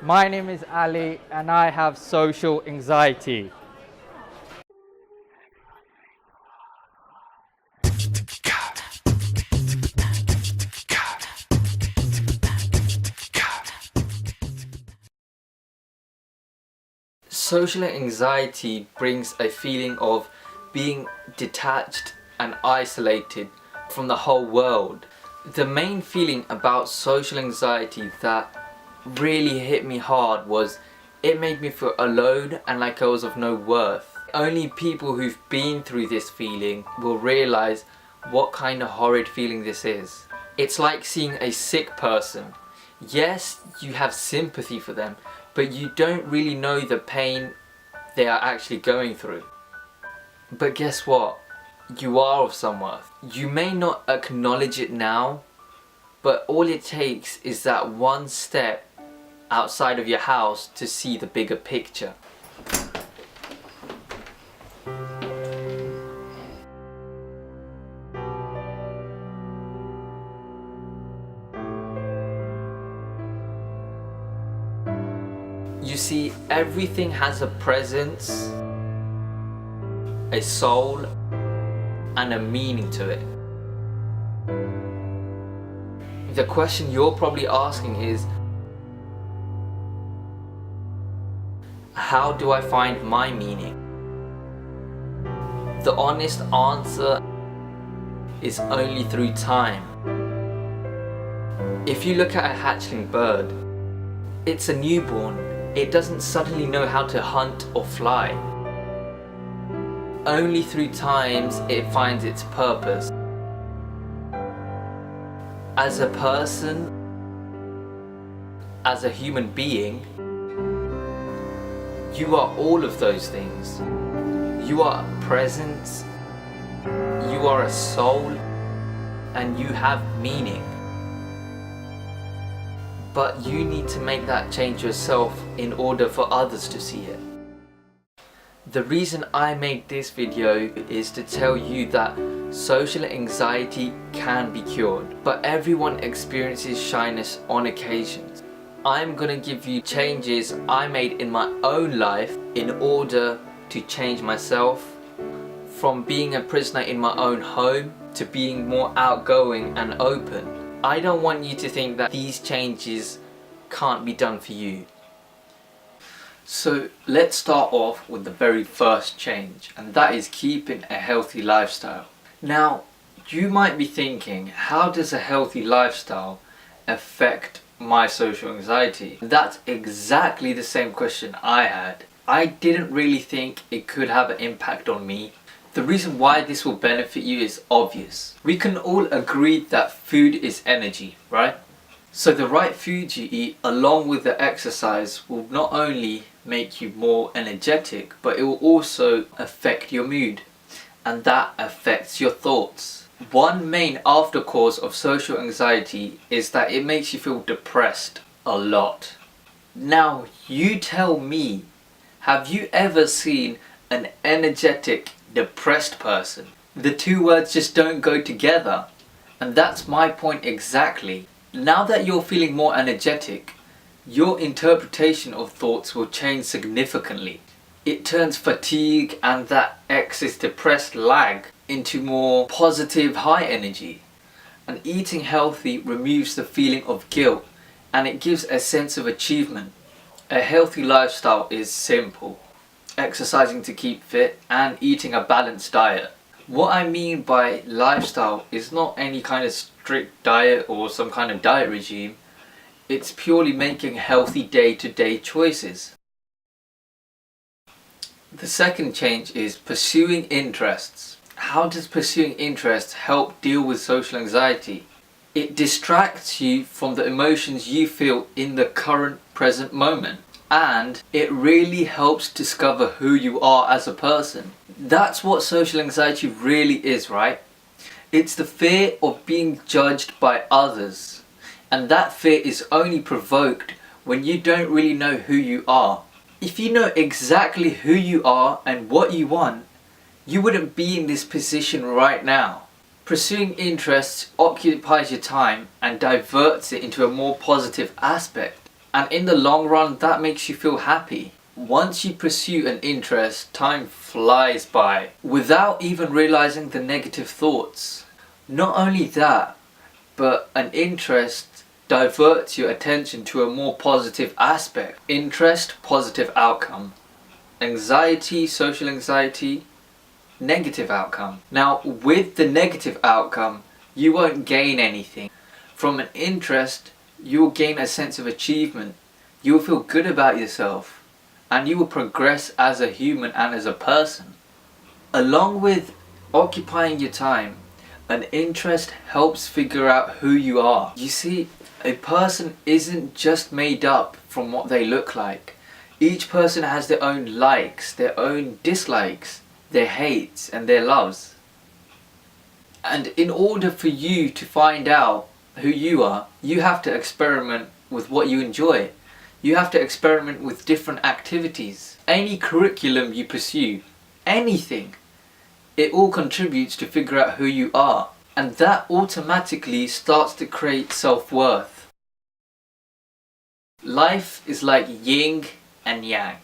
My name is Ali and I have social anxiety. Social anxiety brings a feeling of being detached and isolated from the whole world. The main feeling about social anxiety that really hit me hard was it made me feel alone and like I was of no worth. Only people who've been through this feeling will realise what kind of horrid feeling this is. It's like seeing a sick person. Yes, you have sympathy for them, but you don't really know the pain they are actually going through. But guess what? You are of some worth. You may not acknowledge it now, but all it takes is that one step outside of your house to see the bigger picture. You see, everything has a presence, a soul, and a meaning to it. The question you're probably asking is, how do I find my meaning? The honest answer is only through time. If you look at a hatchling bird, it's a newborn. It doesn't suddenly know how to hunt or fly. Only through times it finds its purpose. As a person, as a human being, you are all of those things. You are a presence, you are a soul, and you have meaning. But you need to make that change yourself in order for others to see it. The reason I made this video is to tell you that social anxiety can be cured, but everyone experiences shyness on occasions. I'm gonna give you changes I made in my own life in order to change myself from being a prisoner in my own home to being more outgoing and open. I don't want you to think that these changes can't be done for you. So let's start off with the very first change, and that is keeping a healthy lifestyle. Now, you might be thinking, how does a healthy lifestyle affect my social anxiety? That's exactly the same question I had. I didn't really think it could have an impact on me. The reason why this will benefit you is obvious. We can all agree that food is energy, right? So the right food you eat along with the exercise will not only make you more energetic, but it will also affect your mood, and that affects your thoughts. One main after cause of social anxiety is that it makes you feel depressed a lot. Now you tell me, have you ever seen an energetic, depressed person? The two words just don't go together, and that's my point exactly. Now that you're feeling more energetic, your interpretation of thoughts will change significantly. It turns fatigue and that excess depressed lag into more positive high energy. And eating healthy removes the feeling of guilt, and it gives a sense of achievement. A healthy lifestyle is simple: exercising to keep fit and eating a balanced diet. What I mean by lifestyle is not any kind of strict diet or some kind of diet regime. It's purely making healthy day-to-day choices. The second change is pursuing interests. How does pursuing interests help deal with social anxiety? It distracts you from the emotions you feel in the current present moment, and it really helps discover who you are as a person. That's what social anxiety really is, right? It's the fear of being judged by others. And that fear is only provoked when you don't really know who you are. If you know exactly who you are and what you want, you wouldn't be in this position right now. Pursuing interests occupies your time and diverts it into a more positive aspect. And in the long run, that makes you feel happy. Once you pursue an interest, time flies by without even realizing the negative thoughts. Not only that, but an interest diverts your attention to a more positive aspect. Interest, positive outcome. Anxiety, social anxiety, negative outcome. Now, with the negative outcome, you won't gain anything. From an interest, you will gain a sense of achievement. You will feel good about yourself, and you will progress as a human and as a person. Along with occupying your time, an interest helps figure out who you are. You see, a person isn't just made up from what they look like. Each person has their own likes, their own dislikes, their hates and their loves. And in order for you to find out who you are, you have to experiment with what you enjoy. You have to experiment with different activities. Any curriculum you pursue, anything, it all contributes to figure out who you are. And that automatically starts to create self-worth. Life is like yin and yang.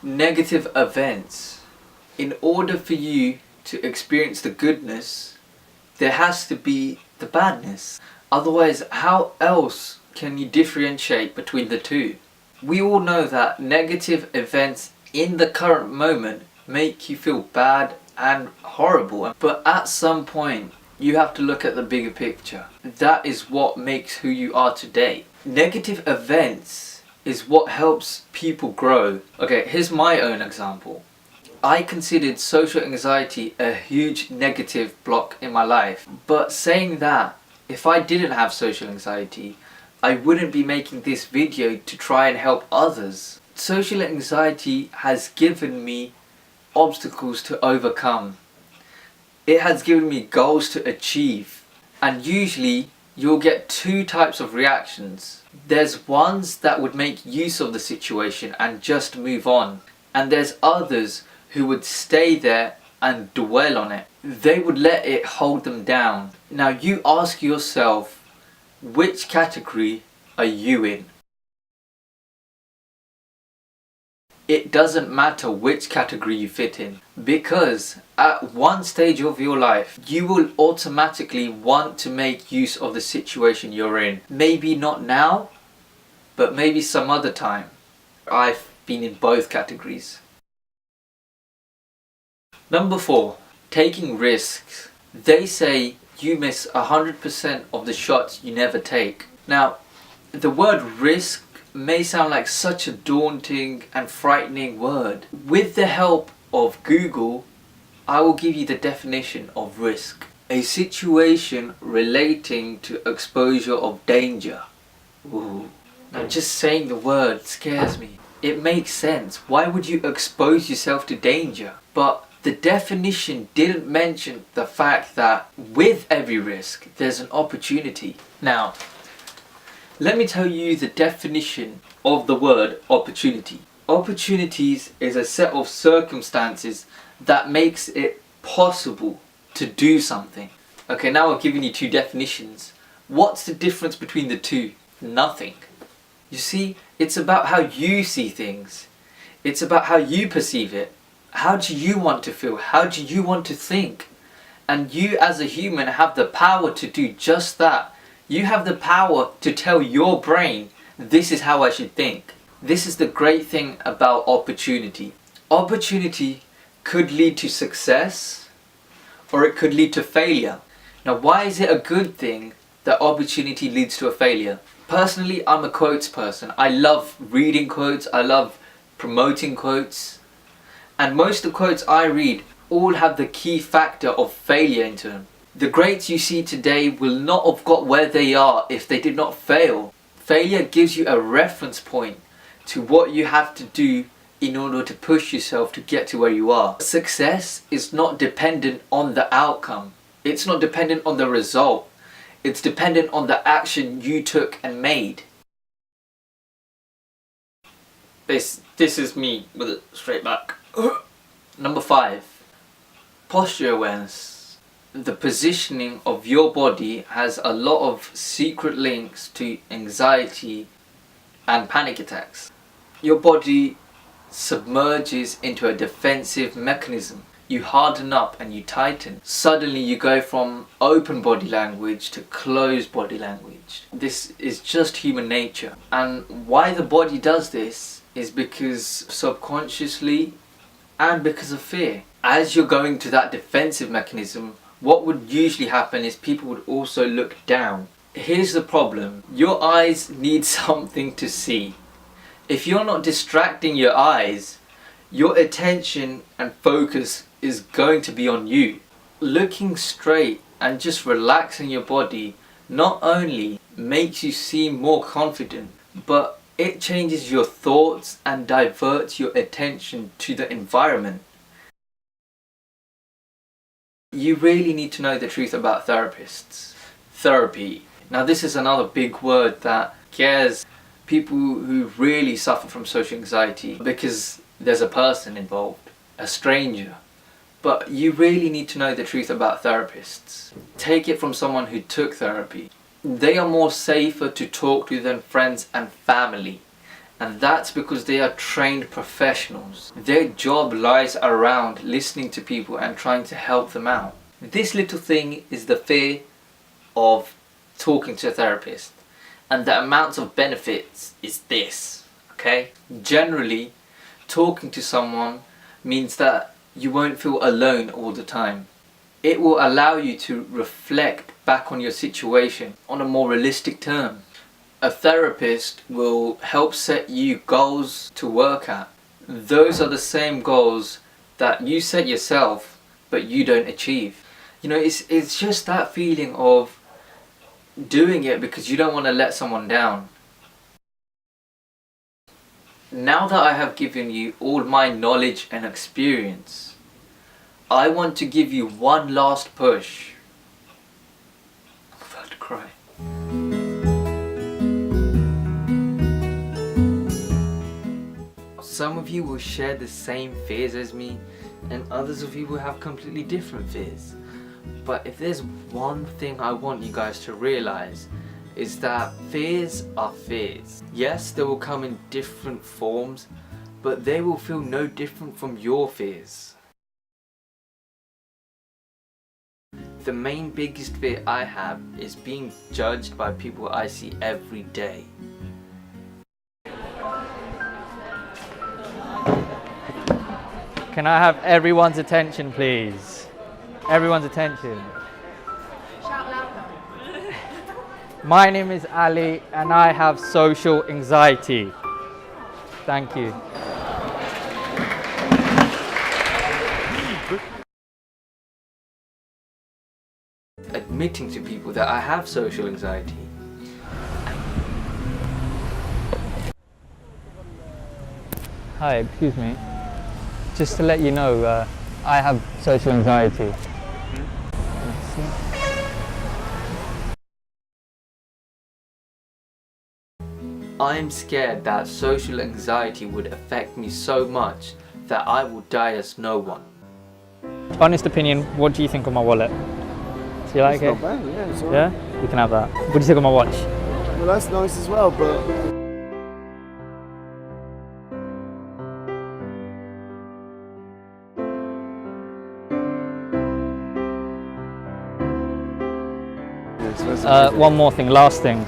Negative events. In order for you to experience the goodness, there has to be the badness. Otherwise, how else can you differentiate between the two? We all know that negative events in the current moment make you feel bad and horrible, but at some point you have to look at the bigger picture. That is what makes who you are today. Negative events is what helps people grow. Okay, here's my own example. I considered social anxiety a huge negative block in my life. But saying that, if I didn't have social anxiety, I wouldn't be making this video to try and help others. Social anxiety has given me obstacles to overcome. It has given me goals to achieve. And usually, you'll get two types of reactions. There's ones that would make use of the situation and just move on. And there's others who would stay there and dwell on it. They would let it hold them down. Now you ask yourself, which category are you in? It doesn't matter which category you fit in, because at one stage of your life, you will automatically want to make use of the situation you're in. Maybe not now, but maybe some other time. I've been in both categories. Number 4, taking risks. They say you miss 100% of the shots you never take. Now, the word risk may sound like such a daunting and frightening word. With the help of Google, I will give you the definition of risk. A situation relating to exposure of danger. Ooh. Now just saying the word scares me. It makes sense. Why would you expose yourself to danger? But the definition didn't mention the fact that with every risk, there's an opportunity. Now, let me tell you the definition of the word opportunity. Opportunities is a set of circumstances that makes it possible to do something. Okay, now I've given you two definitions. What's the difference between the two? Nothing. You see, it's about how you see things. It's about how you perceive it. How do you want to feel? How do you want to think? And you as a human have the power to do just that. You have the power to tell your brain, this is how I should think. This is the great thing about opportunity. Opportunity could lead to success, or it could lead to failure. Now, why is it a good thing that opportunity leads to a failure? Personally, I'm a quotes person. I love reading quotes. I love promoting quotes. And most of the quotes I read all have the key factor of failure into them. The greats you see today will not have got where they are if they did not fail. Failure gives you a reference point to what you have to do in order to push yourself to get to where you are. Success is not dependent on the outcome. It's not dependent on the result. It's dependent on the action you took and made. This is me with it straight back. Number 5, posture awareness. The positioning of your body has a lot of secret links to anxiety and panic attacks. Your body submerges into a defensive mechanism. You harden up and you tighten. Suddenly you go from open body language to closed body language. This is just human nature. And why the body does this is because subconsciously and because of fear. As you're going to that defensive mechanism, what would usually happen is people would also look down. Here's the problem. Your eyes need something to see. If you're not distracting your eyes, your attention and focus is going to be on you. Looking straight and just relaxing your body not only makes you seem more confident, but it changes your thoughts and diverts your attention to the environment. You really need to know the truth about therapists. Therapy. Now this is another big word that scares people who really suffer from social anxiety because there's a person involved, a stranger. But you really need to know the truth about therapists. Take it from someone who took therapy. They are more safer to talk to than friends and family. And that's because they are trained professionals. Their job lies around listening to people and trying to help them out. This little thing is the fear of talking to a therapist. And the amounts of benefits is this, okay? Generally, talking to someone means that you won't feel alone all the time. It will allow you to reflect back on your situation on a more realistic term. A therapist will help set you goals to work at. Those are the same goals that you set yourself but you don't achieve. You know, it's just that feeling of doing it because you don't want to let someone down. Now that I have given you all my knowledge and experience, I want to give you one last push. I'm about to cry. Some of you will share the same fears as me, and others of you will have completely different fears. But if there's one thing I want you guys to realize, is that fears are fears. Yes, they will come in different forms, but they will feel no different from your fears. The main biggest fear I have is being judged by people I see every day. Can I have everyone's attention, please? Everyone's attention. Shout louder. My name is Ali and I have social anxiety. Thank you. Admitting to people that I have social anxiety. Hi, excuse me. Just to let you know, I have social anxiety. I'm scared that social anxiety would affect me so much that I will die as no one. Honest opinion, what do you think of my wallet? Do you like it? Not bad, yeah, it's all right. Yeah? You can have that. What do you think of my watch? Well, that's nice as well, but One more thing, last thing.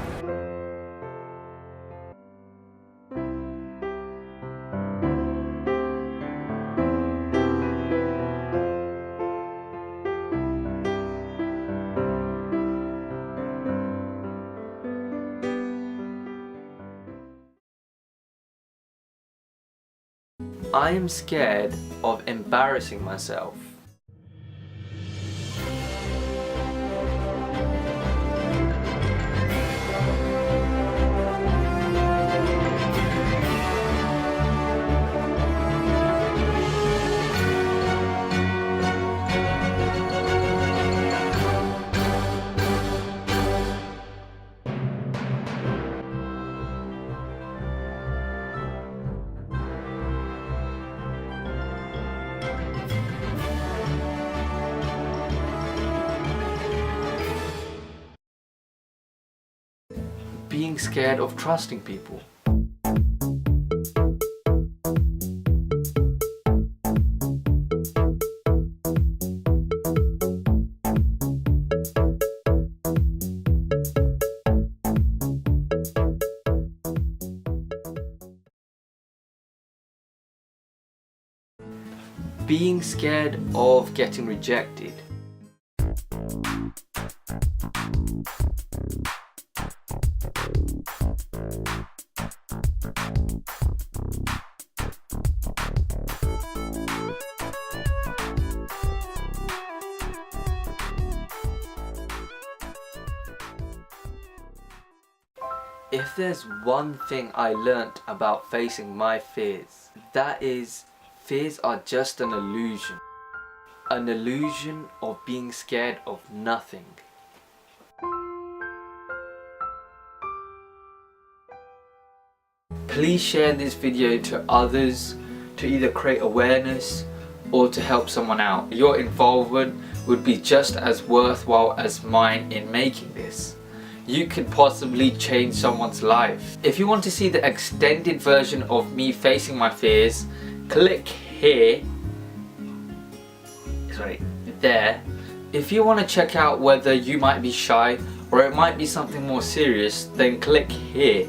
I am scared of embarrassing myself. Being scared of trusting people. being scared of getting rejected. If there's one thing I learnt about facing my fears, that is, fears are just an illusion. An illusion of being scared of nothing. Please share this video to others to either create awareness or to help someone out. Your involvement would be just as worthwhile as mine in making this. You could possibly change someone's life. If you want to see the extended version of me facing my fears, click here. Sorry, there. If you want to check out whether you might be shy or it might be something more serious, then click here.